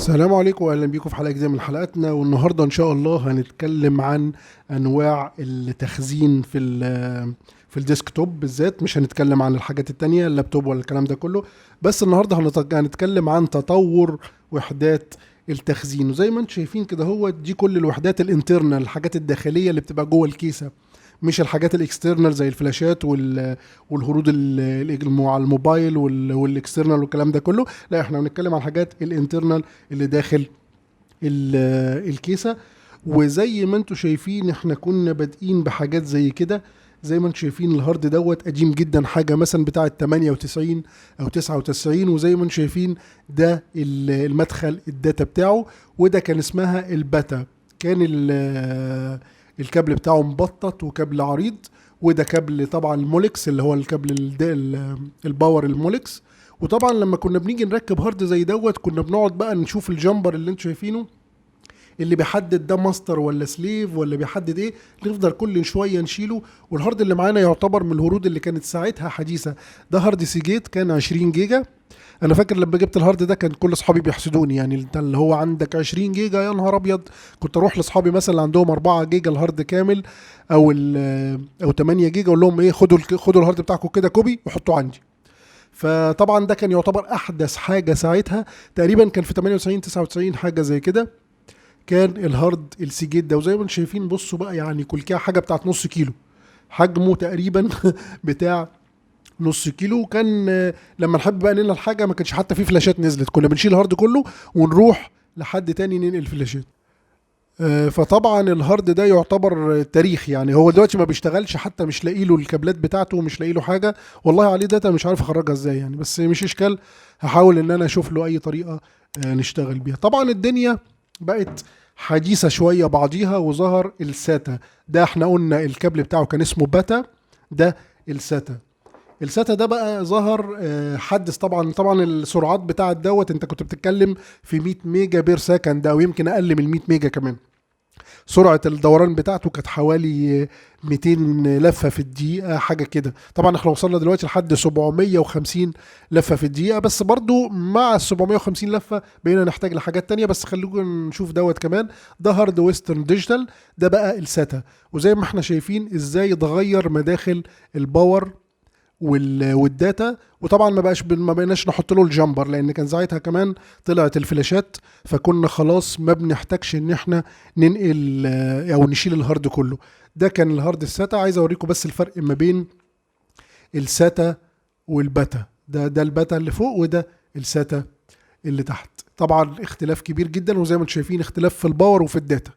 السلام عليكم واهلا بيكم في حلقه جديده من حلقاتنا. والنهارده ان شاء الله هنتكلم عن انواع التخزين في الديسكتوب بالذات. مش هنتكلم عن الحاجات التانية، اللابتوب ولا الكلام ده كله. بس النهارده هنتكلم عن تطور وحدات التخزين. وزي ما انتم شايفين كده، هو دي كل الوحدات الانترنال، الحاجات الداخليه اللي بتبقى جوه الكيسه، مش الحاجات الاكسترنال زي الفلاشات والهرود على الموبايل والاكسترنال والكلام ده كله. لا، احنا بنتكلم عن الحاجات الانترنال اللي داخل الكيسه. وزي ما انتم شايفين احنا كنا بادئين بحاجات زي كده. زي ما انتم شايفين الهارد دوت قديم جدا، حاجه مثلا بتاعه 98 او 99. وزي ما انتم شايفين ده المدخل الداتا بتاعه، وده كان اسمها الباتا. كان الكابل بتاعه مبطط وكابل عريض. وده كابل طبعا المولكس اللي هو الكابل الباور المولكس. وطبعا لما كنا بنيجي نركب هارد زي دوت كنا بنقعد بقى نشوف الجامبر اللي انتم شايفينه، اللي بيحدد ده ماستر ولا سليف ولا بيحدد ايه. نفضل كل شويه نشيله. والهارد اللي معانا يعتبر من الهرود اللي كانت ساعتها حديثه. ده هارد سيجيت كان 20 جيجا. انا فاكر لما جبت الهارد ده كان كل اصحابي بيحسدوني، يعني انت اللي هو عندك 20 جيجا يا نهار ابيض. كنت اروح لاصحابي مثلا اللي عندهم 4 جيجا الهارد كامل او 8 جيجا، اقول لهم ايه، خدوا الهارد بتاعكم كده كوبي وحطوه عندي. فطبعا ده كان يعتبر احدث حاجه ساعتها، تقريبا كان في 98 99 حاجه زي كده. كان الهارد السيجيت ده. وزي ما انتم شايفين بصوا بقى، يعني كل كده حاجه بتاعت نص كيلو، حجمه تقريبا بتاع نص كيلو. وكان لما نحب بقى ننقل الحاجه ما كانش حتى في فلاشات نزلت، كنا بنشيل الهارد كله ونروح لحد تاني ننقل فلاشات. فطبعا الهارد ده يعتبر تاريخ، يعني هو دلوقتي ما بيشتغلش حتى، مش لاقي له الكابلات بتاعته ومش لاقي له حاجه. والله عليه داتا مش عارف اخرجها ازاي يعني، بس مش اشكال. هحاول ان انا اشوف له اي طريقه نشتغل بيها. طبعا الدنيا بقت حديثه شويه بعضيها، وظهر الساتا. ده احنا قلنا الكابل بتاعه كان اسمه باتا. ده الساتا. الساتا ده بقى ظهر حدث. طبعا السرعات بتاعت دوت، انت كنت بتتكلم في 100 ميجا بير سكند او يمكن اقل من 100 ميجا كمان. سرعة الدوران بتاعته كانت حوالي 200 لفة في الدقيقة حاجة كده. طبعا احنا وصلنا دلوقتي لحد 750 لفة في الدقيقة، بس برضو مع ال 750 لفة بقينا نحتاج لحاجات تانية. بس خلونا نشوف دوت كمان. ده هارد ويسترن ديجيتال. ده بقى الساتا. وزي ما احنا شايفين ازاي اتغير مداخل الباور والداتا. وطبعا ما بقيناش نحط له الجامبر، لان كان ساعتها كمان طلعت الفلاشات، فكنا خلاص ما بنحتاجش ان احنا ننقل او نشيل الهارد كله. ده كان الهارد الساتا. عايز اوريكم بس الفرق ما بين الساتا والباتا. ده الباتا اللي فوق، وده الساتا اللي تحت. طبعا اختلاف كبير جدا، وزي ما انتم شايفين اختلاف في الباور وفي الداتا.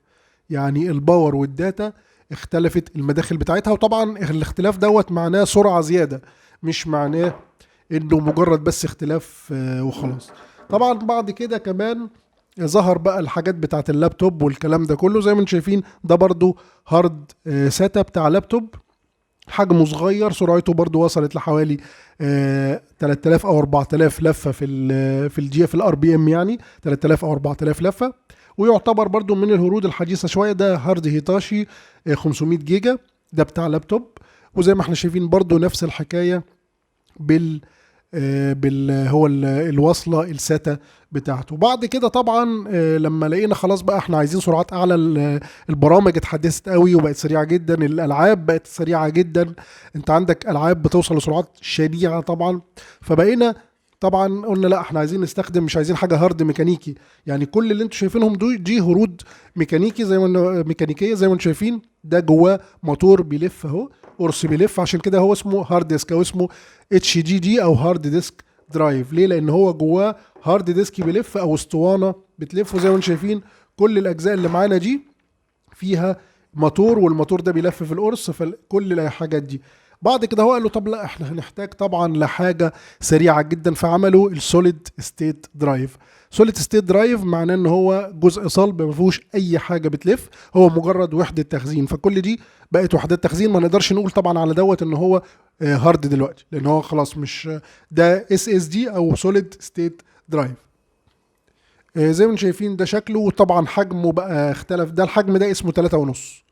يعني الباور والداتا اختلفت المداخل بتاعتها. وطبعا الاختلاف دوت معناه سرعة زيادة، مش معناه انه مجرد بس اختلاف وخلاص. طبعا بعد كده كمان ظهر بقى الحاجات بتاعت اللابتوب والكلام ده كله. زي ما انتم شايفين ده برضو هارد ساتا بتاع لابتوب، حجمه صغير. سرعته برضو وصلت لحوالي 3000 او 4000 لفة في الدقيقة في الار بي ام، يعني 3000 او 4000 لفة. ويعتبر برضو من الهرود الحديثة شوية. ده هارد هيتاشي 500 جيجا. ده بتاع لابتوب. وزي ما احنا شايفين برضو نفس الحكاية هو الوصلة الساتا بتاعته. بعد كده طبعا لما لقينا خلاص بقى احنا عايزين سرعات اعلى، البرامج اتحدثت قوي وبقت سريعة جدا، الالعاب بقت سريعة جدا. انت عندك العاب بتوصل لسرعات شنيعة طبعا. فبقينا طبعا قلنا لا، احنا عايزين نستخدم، مش عايزين حاجة هارد ميكانيكي. يعني كل اللي انتوا شايفينهم دي هرود ميكانيكي، ميكانيكية زي ما انتوا شايفين. ده جواه موتور بيلف اهو، قرص بيلف. عشان كده هو اسمه هارد ديسك، او اسمه اتش دي دي او هارد ديسك درايف. ليه؟ لان هو جواه هارد ديسك بيلف او اسطوانه بتلف. وزي ما انتم شايفين كل الاجزاء اللي معانا دي فيها موتور، والموتور ده بيلف في القرص. فكل الحاجات دي بعد كده هو قال له طب لا، احنا هنحتاج طبعا لحاجه سريعه جدا. فعملوا السوليد ستيت درايف. سوليد ستيت درايف معناه ان هو جزء صلب ما فيهوش اي حاجه بتلف، هو مجرد وحده تخزين. فكل دي بقت وحدات تخزين. ما نقدرش نقول طبعا على دوت ان هو هارد دلوقتي، لان هو خلاص مش ده اس اس دي او سوليد ستيت درايف. زي ما انتم شايفين ده شكله. وطبعا حجمه بقى اختلف. ده الحجم ده اسمه 3.5.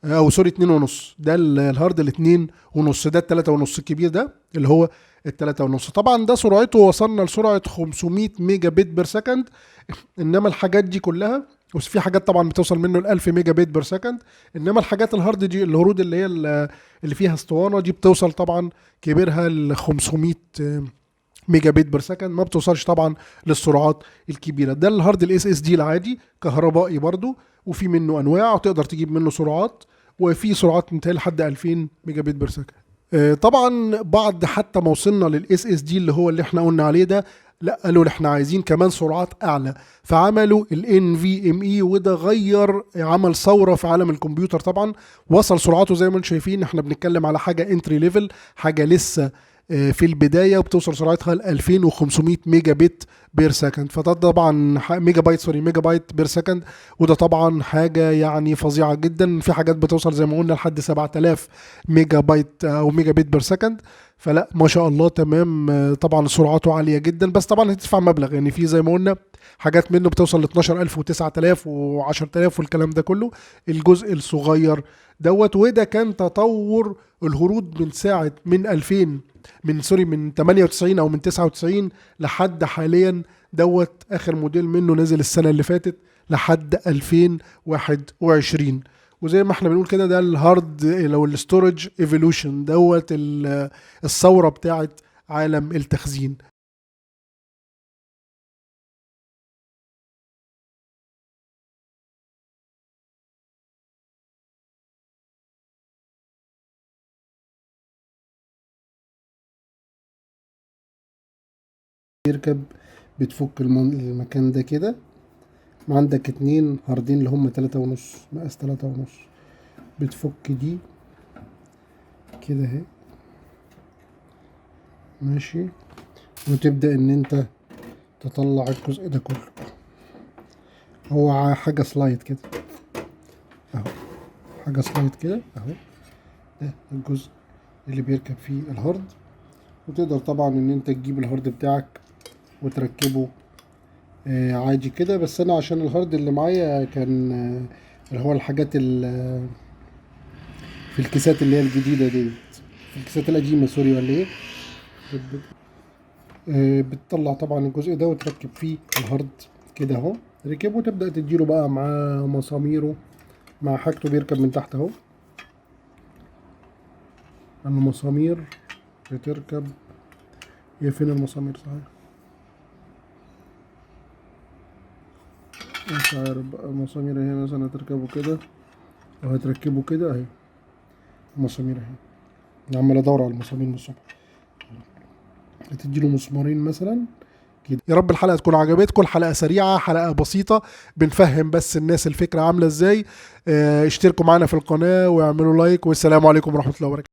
او سوري 2.5. ده الهارد ال 2.5، ده ال 3.5 الكبير ده اللي هو ال 3.5. طبعا ده سرعته وصلنا لسرعه 500 ميجا بت بير سكند. انما الحاجات دي كلها، وفي حاجات طبعا بتوصل منه ل 1000 ميجا بت بير سكند. انما الحاجات الهارد دي، الهرود اللي هي اللي فيها اسطوانه دي، بتوصل طبعا كبيرها ل 500 ميجا بت بير سكند، ما بتوصلش طبعا للسرعات الكبيره. ده الهارد الاس اس دي العادي، كهربائي برضو، وفي منه انواع وتقدر تجيب منه سرعات، وفي سرعات متهيألي لحد 2000 ميجا بت بير سكند. طبعا بعد حتى ما وصلنا للاس اس دي اللي هو اللي احنا قلنا عليه ده، لا قالوا احنا عايزين كمان سرعات اعلى، فعملوا الان في ام اي، وده غير، عمل ثوره في عالم الكمبيوتر. طبعا وصل سرعته زي ما انتم شايفين، احنا بنتكلم على حاجه انتري ليفل، حاجه لسه في البدايه، وبتوصل سرعتها ل 2500 ميجا بت بير سكند. فده طبعا ميجا بايت، سوري، ميجا بايت بير سكند. وده طبعا حاجه يعني فظيعه جدا. في حاجات بتوصل زي ما قلنا لحد 7000 ميجا بايت او ميجا بت بير سكند. فلا ما شاء الله تمام. طبعا سرعته عاليه جدا، بس طبعا هتدفع مبلغ. يعني في زي ما قلنا حاجات منه بتوصل ل 12000 و9000 و10000 والكلام ده كله، الجزء الصغير دوت. وده كان تطور الهروب من ساعه من 2000، من 98 او من 99 لحد حاليا دوت. اخر موديل منه نزل السنه اللي فاتت لحد 2021. وزي ما احنا بنقول كده، ده الهارد لو الاستورج ايفولوشن دوت، الثوره بتاعت عالم التخزين. يركب، بتفك المكان ده كده. عندك اتنين هاردين اللي هم 3.5، مقاس 3.5. بتفك دي كده اهي، ماشي، وتبدأ ان انت تطلع الجزء ده كله. هو حاجة سلايد كده اهو، حاجة سلايد كده اهو. ده الجزء اللي بيركب فيه الهارد. وتقدر طبعا ان انت تجيب الهارد بتاعك وتركبه عادي كده. بس انا عشان الهارد اللي معايا كان اللي هو الحاجات في الكيسات اللي هي الجديدة دي، في الكيسات القديمة سوري ولا ايه. بتطلع طبعا الجزء ده وتركب فيه الهارد كده اهو. ركبه وتبدأ تديله بقى مع مساميره، مع حاجته. بيركب من تحت اهو، المسامير بتركب. هي فين المسامير صحيح؟ مش عارف بقى. المسامير اهي مثلا هتركبه كده او هتركبه كده اهي. المسامير اهي، عمال ادور على المسامير من الصبح. هتديله مسمارين مثلا كده. يا رب الحلقه تكون عجبتكم. حلقه سريعه، حلقه بسيطه، بنفهم بس الناس الفكره عامله ازاي. اشتركوا معنا في القناه واعملوا لايك، والسلام عليكم ورحمه الله وبركاته.